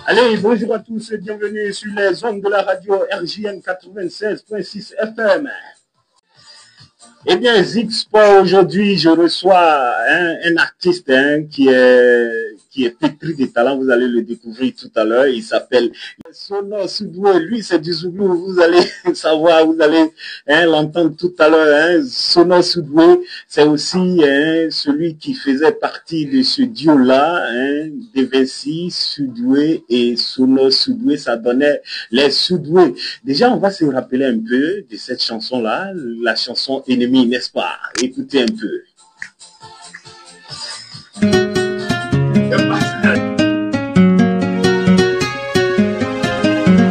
Allez, bonjour à tous et bienvenue sur les ondes de la radio RJN 96.6 FM. Eh bien, Zik Sport, aujourd'hui, je reçois un artiste qui est pétri de talent. Vous allez le découvrir tout à l'heure. Il s'appelle Sono Soudoué. Lui, c'est du Zouglou. Vous allez savoir, vous allez l'entendre tout à l'heure. Sono Soudoué, c'est aussi celui qui faisait partie de ce duo-là, de Vinci, Soudoué et Sono Soudoué. Ça donnait les Soudoué. Déjà, on va se rappeler un peu de cette chanson-là, la chanson Ennemi. N'est-ce pas? Écoutez un peu.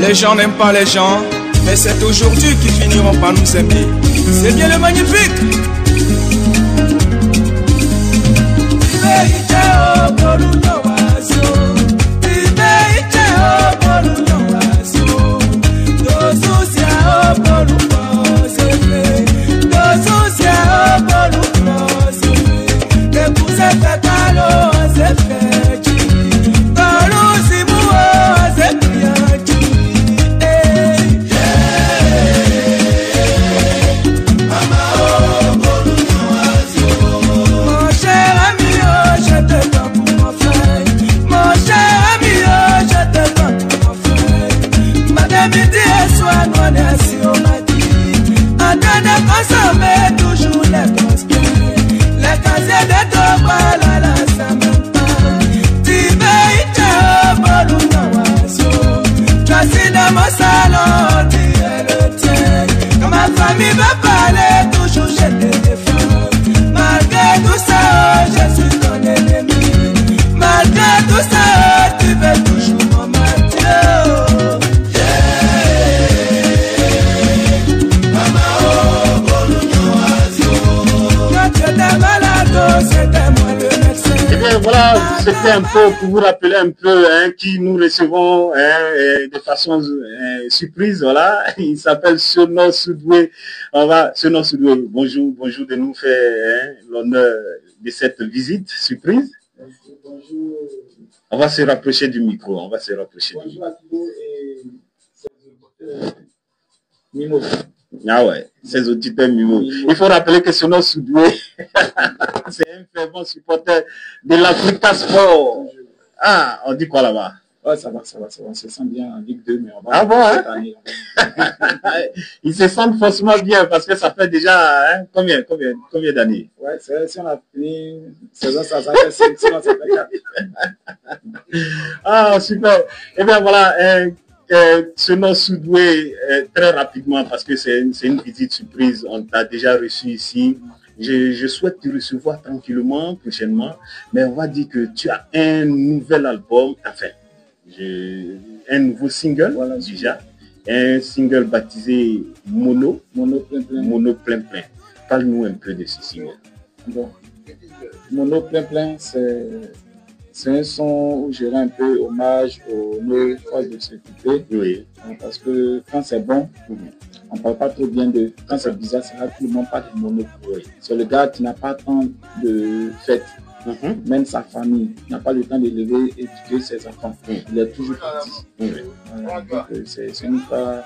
Les gens n'aiment pas les gens, mais c'est aujourd'hui qu'ils finiront par nous aimer. C'est bien le magnifique. Voilà, c'était un peu pour vous rappeler un peu qui nous recevons de façon surprise. Voilà, il s'appelle Sono Soudoué. Sono Soudoué, bonjour de nous faire l'honneur de cette visite surprise. Bonjour. On va se rapprocher du micro. Bonjour à tous et Mimo. Ah ouais, ces auditeurs Mimo. Il faut rappeler que Sono Soudoué, c'est un fervent supporter de l'Africa Sport. Ah, on dit quoi là-bas? Ouais, ça va. On se sent bien en Ligue 2, mais on va... Ah bon, hein? Ils se sentent forcément bien parce que ça fait déjà combien d'années? Ouais, si on a fini saison, ça fait 5, sinon ça fait 4. Ah, super. Eh bien voilà, Sono Soudoué, très rapidement, parce que c'est une visite surprise, on t'a déjà reçu ici. Je souhaite te recevoir tranquillement prochainement, mais on va dire que tu as un nouvel album, enfin, un nouveau single, voilà, déjà, un single baptisé Mono Plein Plein. Parle-nous un peu de ce single. Bon, Mono Plein Plein, c'est un son où je rends un peu hommage aux nos forces de sécurité. Oui. Parce que quand c'est bon, on ne parle pas trop bien de... Quand c'est bizarre, c'est là que tout le monde parle de mono. Oui. C'est le gars qui n'a pas tant de fêtes. Même sa famille n'a pas le temps d'élever et d'éduquer ses enfants. Il est toujours parti. Donc c'est une fois...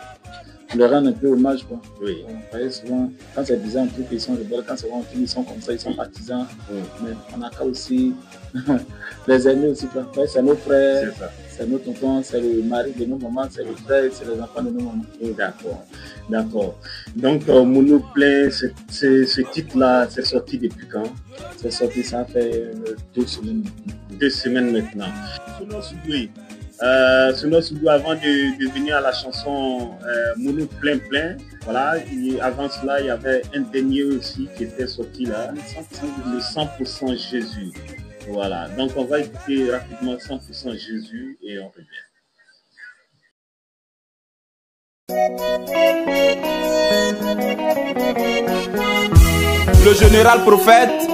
leur rendre un peu hommage, quoi. Oui. On voyait souvent, quand c'est bizarre, on trouve qu'ils sont rebelles, quand c'est bon, ils sont comme ça, ils sont partisans. Mais on a qu'à aussi les aînés aussi, quoi. Ouais, c'est nos frères, c'est nos tontons, c'est le mari de nos mamans, c'est le frère, c'est les enfants de nos mamans. D'accord. Donc, Mono Plein, ce titre-là, c'est sorti depuis quand? C'est sorti, ça fait 2 semaines. 2 semaines maintenant. Sono Soudoué. Avant de venir à la chanson Mono Plein Plein, voilà, et avant cela, il y avait un dernier aussi qui était sorti là, le 100% Jésus. Voilà, donc on va écouter rapidement 100% Jésus et on revient. Le général prophète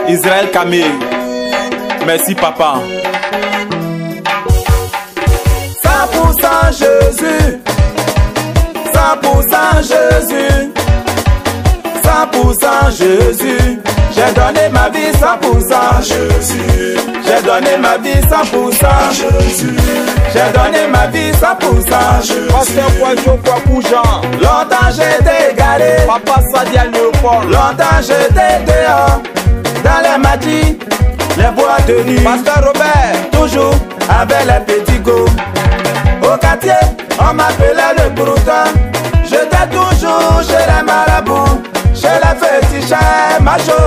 Israël Camille. Merci papa. 100% Jésus, 100% Jésus, 100% Jésus. J'ai donné ma vie 100% Jésus. J'ai donné ma vie 100% Jésus. j'ai donné ma vie 100%. Pasteur Kouadjo Kouakoujan. Longtemps j'étais égaré, Papa Sadia Léopold. longtemps j'étais dehors, dans les matis, les boîtes de nuit. Pasteur Robert. Toujours avec les petits go. Au quartier, on m'appelait le brouton. J'étais toujours chez les marabouts, chez les féticheurs, macho,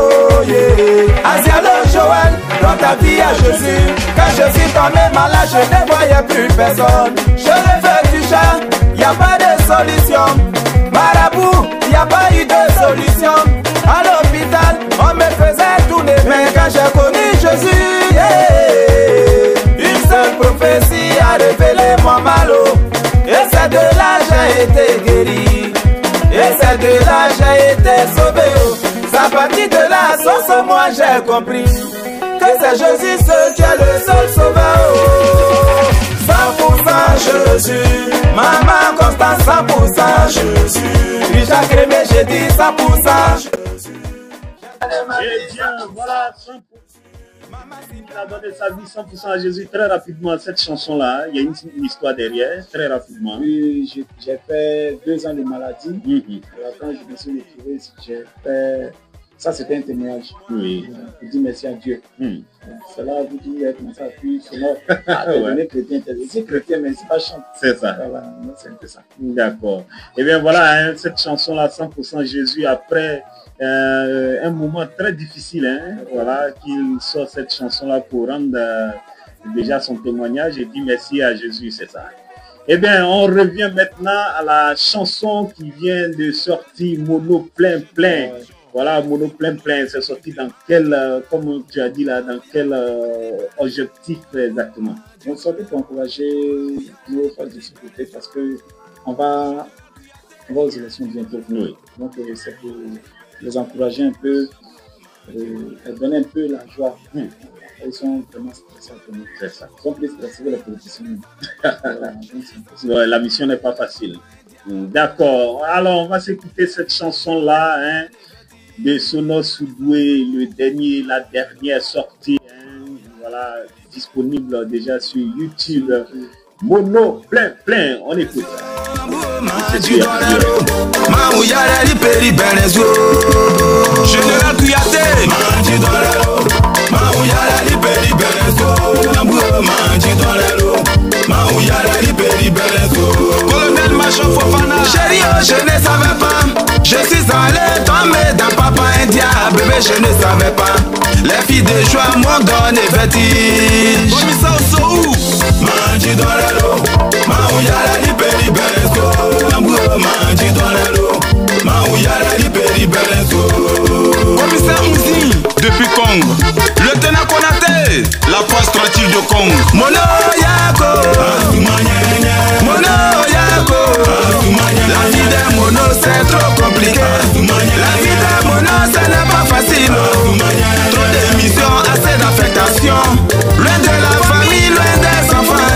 yeah. Asialo Joël, dans ta vie à Jésus. Quand je suis tombé malade, je ne voyais plus personne. Chez les féticheurs, y a pas de solution. Marabout, y a pas eu de solution. À l'hôpital, on me faisait tourner. Mais quand j'ai connu Jésus, yeah, une seule prophétie a révélé mon malheur. Et c'est de là j'ai été guéri. Et c'est de là j'ai été sauvé. C'est à partir de là, sans moi j'ai compris que c'est Jésus seul qui est le seul sauveur. 100% Jésus, maman Constance 100% Jésus, Richard Crémé j'ai dit 100% Jésus. Eh bien, voilà, 100%. Il a donné sa vie 100% à Jésus. Très rapidement, cette chanson-là, il y a une histoire derrière, très rapidement. Oui, j'ai fait 2 ans de maladie. Alors, quand je me suis retrouvé, j'ai fait... Ça, c'était un témoignage. Oui. Je dis merci à Dieu. Cela vous dit, il a commencé à fuir, sinon, devenir chrétien. Je suis chrétien, mais c'est pas chanter. C'est ça. Voilà, c'est un peu ça. D'accord. Eh bien, voilà, hein, cette chanson-là, 100% Jésus, après un moment très difficile, hein, voilà, qu'il sort cette chanson-là pour rendre déjà son témoignage et dit merci à Jésus, c'est ça. Eh bien, on revient maintenant à la chanson qui vient de sortir, Mono plein plein. Voilà, Mono plein plein, c'est sorti dans quel, comme tu as dit là, dans quel objectif exactement? On sortait pour encourager nos frères de sécurité parce que on va aux élections bientôt. Oui. Donc, c'est pour les encourager un peu, donner un peu la joie. Ils sont vraiment stressés. C'est ça. Ils sont plus stressés que les politiciens. Ouais, la mission n'est pas facile. D'accord. Alors, on va s'écouter cette chanson-là, hein, de Sono Soudoué, la dernière sortie, hein, voilà, disponible déjà sur YouTube. Mono plein plein, on écoute. Général Kouyaté, Colonel Machon Fofana, chérie, je ne savais pas. Je suis allé tomber dans papa indien, bébé, je ne savais pas. Les filles de joie m'ont donné vertige. Commissaire Sou, Manji Dorero, Maouyala Liberi Bereso, Manji Dorero, Maouyala Liberi Bereso. Commissaire Mouzi, depuis Congo, lieutenant Konaté, la force tranquille de Congo. Mono Yako, Mono Yako, la vie des monos c'est trop compliqué. La vie des monos ce n'est pas facile. Trop d'émissions, assez d'affectation. Loin de la famille, loin des enfants.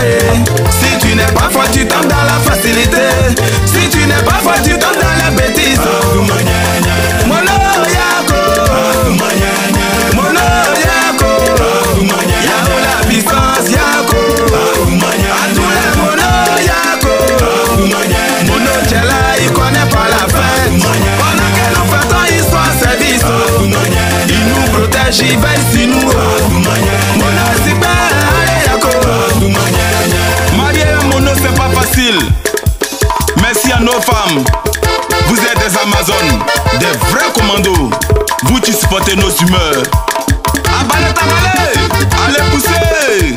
Si tu n'es pas fort, tu tombes dans la facilité. Si tu n'es pas fort, tu tombes dans la bêtise. Mono Yako, Mono Yako, Yako la puissance Yako. À tous les monos Yako, Mono Tchela il connaît pas la fête. Pendant que nous faisons ils sont en service. Il nous protège, il veille sur nous. Mono super, allez Yako. Marier un mono c'est pas facile. Merci à nos femmes. Vous êtes des Amazones, des vrais commandos. Vous qui supportez nos humeurs. Abalé tabalé, allez pousser.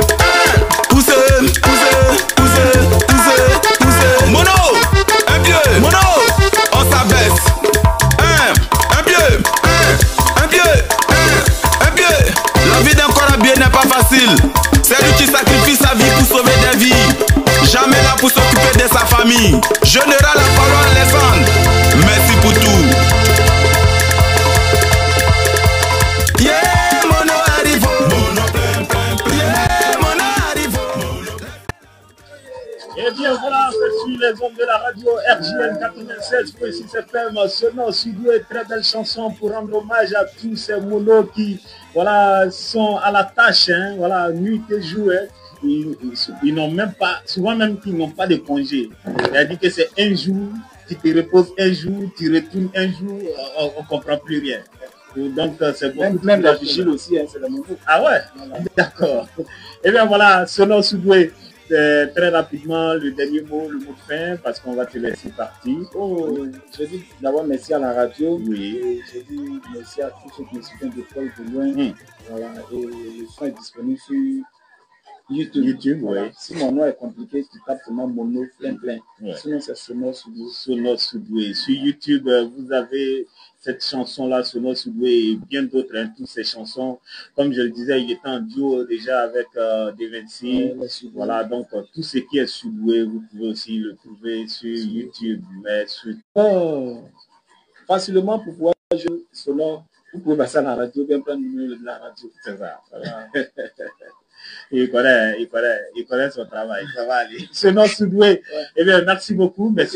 Pousser, pousser, pousser, pousser, pousser. Mono, un pied. Mono, on s'abaisse. Un pied. Un pied. Un pied. La vie d'un corabien n'est pas facile. C'est lui qui sacrifie sa vie pour sauver des vies. Jamais là pour s'occuper de sa famille. Général la parole Alexandre, merci pour tout. Yeah, mono arrivo. Mono plein plein. Yeah, mono arrivo. Eh bien voilà, je suis les hommes de la radio RJN 96.6 FM. Ce nom studio est très belle chanson pour rendre hommage à tous ces monos qui voilà, sont à la tâche, hein, voilà, nuit et jour. Hein. ils n'ont même pas, souvent même qu'ils n'ont pas de congé. Il a dit que c'est un jour, tu te reposes un jour, tu retournes un jour, on ne comprend plus rien. Donc c'est bon. Même la vigile aussi, hein, c'est le même. Ah ouais, voilà. D'accord. Et bien voilà, selon Soudoué, très rapidement le dernier mot, le mot de fin, parce qu'on va te laisser partir. Oh, je dis d'abord merci à la radio. Oui. Je dis merci à tous ceux qui me suivent de près ou de loin. Voilà, et le son est disponible sur YouTube, voilà. Oui. Si mon nom est compliqué, tu tapes seulement mon nom plein. Ouais. Sinon, c'est Sonor Soudoué. Sonor Soudoué. Sur YouTube, vous avez cette chanson-là, Sonor Soudoué, et bien d'autres, hein, toutes ces chansons. Comme je le disais, il était en duo déjà avec D26. Voilà, donc tout ce qui est Soudoué, vous pouvez aussi le trouver sur YouTube. Mais sur... facilement, pour pouvoir jouer Sonor, vous pouvez passer à la radio, bien prendre le numéro de la radio. C'est ça. Voilà. Il connaît son travail, ça va aller. Sonor Soudoué. Ouais. Eh bien, merci beaucoup. Merci.